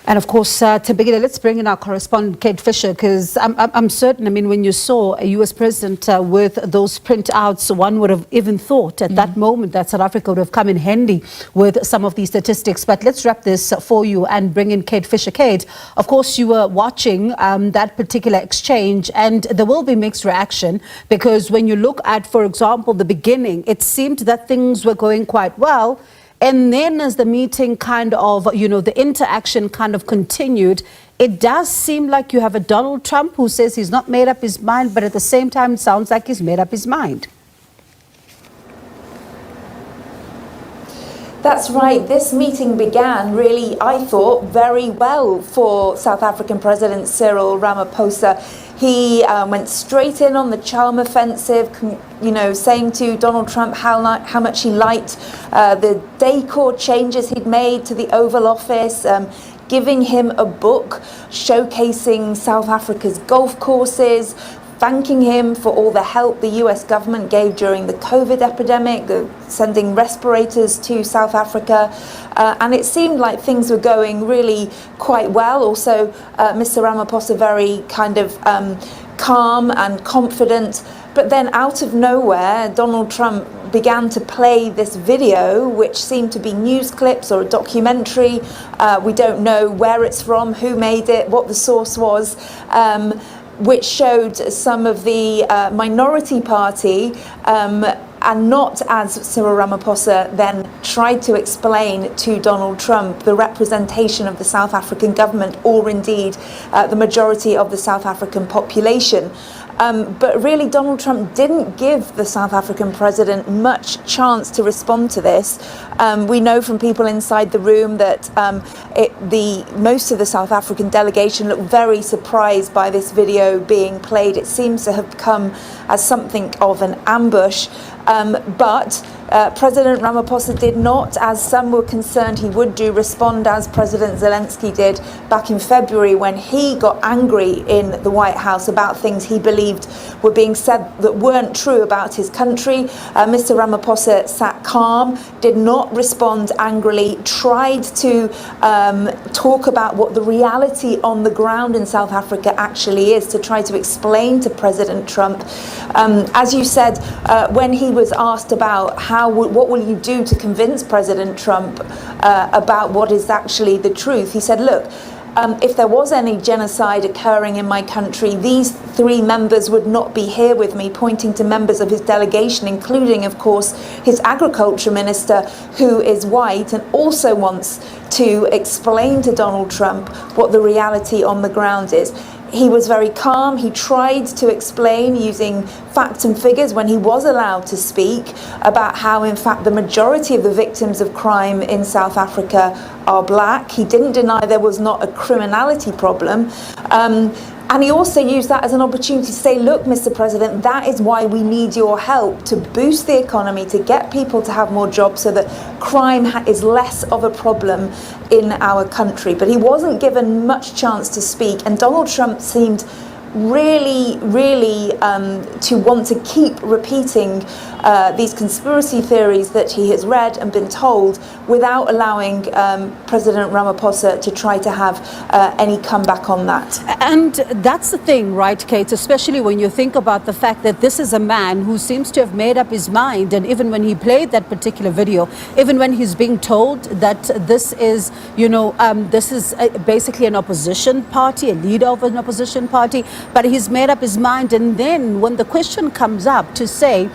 And of course, to begin, let's bring in our correspondent, Kate Fisher, because I'm certain, I mean, when you saw a US president with those printouts, one would have even thought at that moment that South Africa would have come in handy with some of these statistics. But let's wrap this for you and bring in Kate Fisher. Kate, of course, you were watching that particular exchange, and there will be mixed reaction because when you look at, for example, the beginning, it seemed that things were going quite well. And then as the meeting kind of, the interaction kind of continued, it does seem like you have a Donald Trump who says he's not made up his mind, but at the same time, it sounds like he's made up his mind. That's right. This meeting began really, I thought, very well for South African President Cyril Ramaphosa. He went straight in on the charm offensive, saying to Donald Trump how much he liked the decor changes he'd made to the Oval Office, giving him a book showcasing South Africa's golf courses, thanking him for all the help the US government gave during the COVID epidemic, sending respirators to South Africa. And it seemed like things were going really quite well. Also, Mr. Ramaphosa very kind of calm and confident. But then out of nowhere, Donald Trump began to play this video, which seemed to be news clips or a documentary. We don't know where it's from, who made it, what the source was. Which showed some of the minority party and not, as Cyril Ramaphosa then tried to explain to Donald Trump, the representation of the South African government or indeed the majority of the South African population. But really, Donald Trump didn't give the South African president much chance to respond to this. We know from people inside the room that most of the South African delegation looked very surprised by this video being played. It seems to have come as something of an ambush. But President Ramaphosa did not, as some were concerned he would do, respond as President Zelensky did back in February when he got angry in the White House about things he believed were being said that weren't true about his country. Mr. Ramaphosa sat calm, did not respond angrily, tried to talk about what the reality on the ground in South Africa actually is, to try to explain to President Trump. As you said, when he was asked about what will you do to convince President Trump about what is actually the truth, he said, look, if there was any genocide occurring in my country, these three members would not be here with me, pointing to members of his delegation, including, of course, his agriculture minister, who is white and also wants to explain to Donald Trump what the reality on the ground is. He was very calm. He tried to explain using facts and figures when he was allowed to speak about how, in fact, the majority of the victims of crime in South Africa are black. He didn't deny there was not a criminality problem. And he also used that as an opportunity to say, look, Mr. President, that is why we need your help to boost the economy, to get people to have more jobs so that crime is less of a problem in our country. But he wasn't given much chance to speak. And Donald Trump seemed really to want to keep repeating these conspiracy theories that he has read and been told without allowing President Ramaphosa to try to have any comeback on that. And that's the thing, right, Kate, especially when you think about the fact that this is a man who seems to have made up his mind. And even when he played that particular video, even when he's being told that this is, this is basically an opposition party, a leader of an opposition party, but he's made up his mind. And then when the question comes up to say,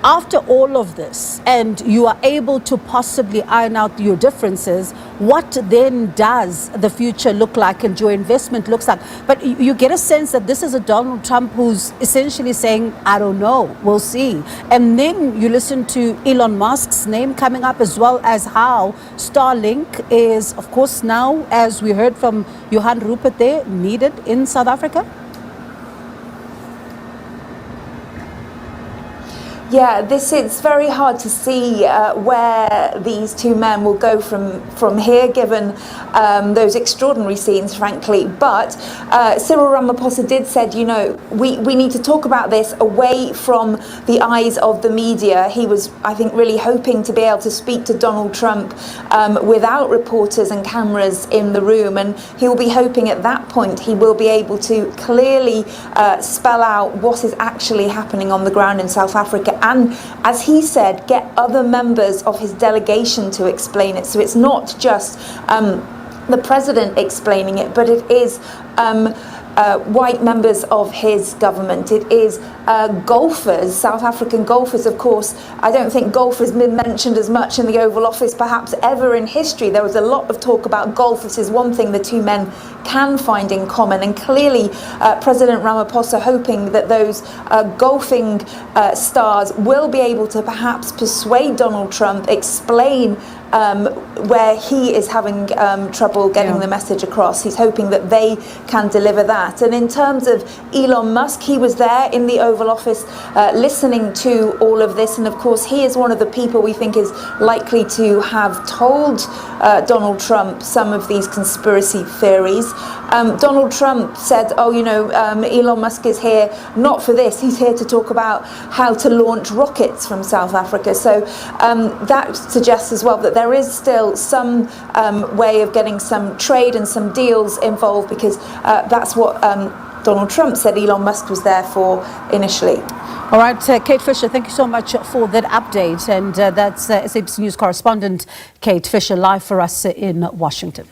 after all of this, and you are able to possibly iron out your differences, what then does the future look like and your investment looks like? But you get a sense that this is a Donald Trump who's essentially saying, I don't know, we'll see. And then you listen to Elon Musk's name coming up, as well as how Starlink is, of course, now, as we heard from Johan Rupert there, needed in South Africa. Yeah, this is very hard to see where these two men will go from here, given those extraordinary scenes, frankly. But Cyril Ramaphosa did said, you know, we need to talk about this away from the eyes of the media. He was, I think, really hoping to be able to speak to Donald Trump without reporters and cameras in the room, and he will be hoping at that point he will be able to clearly spell out what is actually happening on the ground in South Africa. And as he said, get other members of his delegation to explain it. So it's not just the president explaining it, but it is white members of his government. It is golfers, South African golfers, of course. I don't think golf has been mentioned as much in the Oval Office perhaps ever in history. There was a lot of talk about golf. This is one thing the two men can find in common, and clearly President Ramaphosa hoping that those golfing stars will be able to perhaps persuade Donald Trump, explain where he is having trouble getting the message across. He's hoping that they can deliver that. And in terms of Elon Musk, he was there in the Oval Office listening to all of this. And of course, he is one of the people we think is likely to have told Donald Trump some of these conspiracy theories. Donald Trump said, oh, you know, Elon Musk is here not for this. He's here to talk about how to launch rockets from South Africa. So that suggests as well that there is still some way of getting some trade and some deals involved, because that's what Donald Trump said Elon Musk was there for initially. All right, Kate Fisher, thank you so much for that update. And that's SABC News correspondent Kate Fisher live for us in Washington.